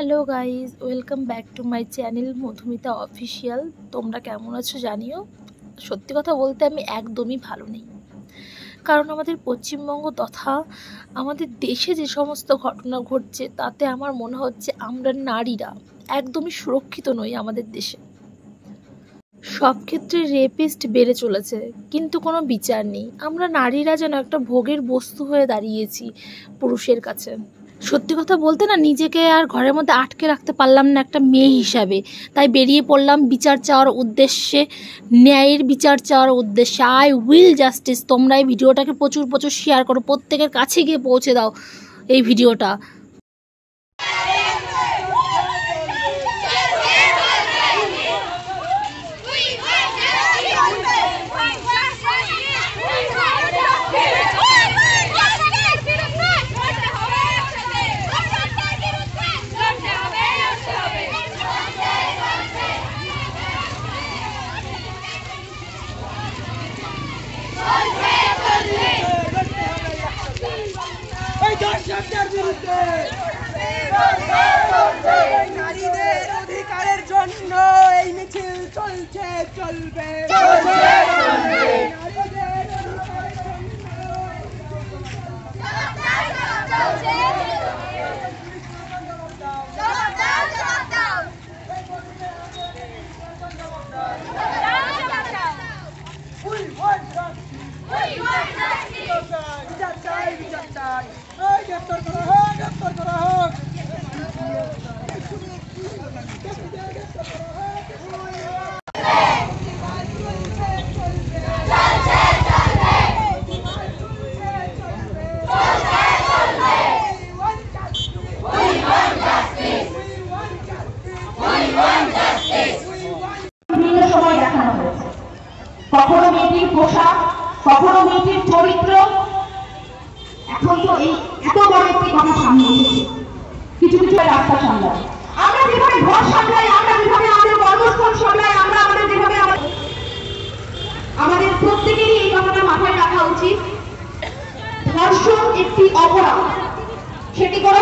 Hello guys, welcome back to my channel Madhumita official. তোমরা কেমন আছো জানিও। সত্যি কথা বলতে আমি একদমই ভালো নেই, কারণ আমাদের পশ্চিমবঙ্গ তথা আমাদের দেশে যে সমস্ত ঘটনা ঘটছে তাতে আমার মনে হচ্ছে আমরা নারীরা একদমই সুরক্ষিত নই। আমাদের দেশে সব ক্ষেত্রে রেপিস্ট বেড়ে চলেছে, কিন্তু কোনো বিচার নেই। আমরা নারীরা যেন একটা ভোগের বস্তু হয়ে দাঁড়িয়েছি পুরুষের কাছে। সত্যি কথা বলতে না, নিজেকে আর ঘরের মধ্যে আটকে রাখতে পারলাম না একটা মেয়ে হিসাবে। তাই বেরিয়ে পড়লাম বিচার চাওয়ার উদ্দেশ্যে, ন্যায়ের বিচার চাওয়ার উদ্দেশ্যে। I will justice. তোমরা এই ভিডিওটাকে প্রচুর প্রচুর শেয়ার করো, প্রত্যেকের কাছে গিয়ে পৌঁছে দাও এই ভিডিওটা। নারীদের অধিকারের জন্য এই মিছিল চলছে, চলবে। কখনো মেয়েটির পোশাক, কখনো মেয়েটির চরিত্র। এখন তো এই এত বড় একটি কথা সামনে এসেছে, কিছু কিছু রাস্তা সামলায়। আমরা যেভাবে ঘর সামলাই, আমরা যেভাবে আমাদের কর্মস্থল সামলাই, আমরা আমাদের যেভাবে আমাদের প্রত্যেকেরই এই কথাটা মাথায় রাখা উচিত। ধর্ষণ একটি অপরাধ, সেটি কোনো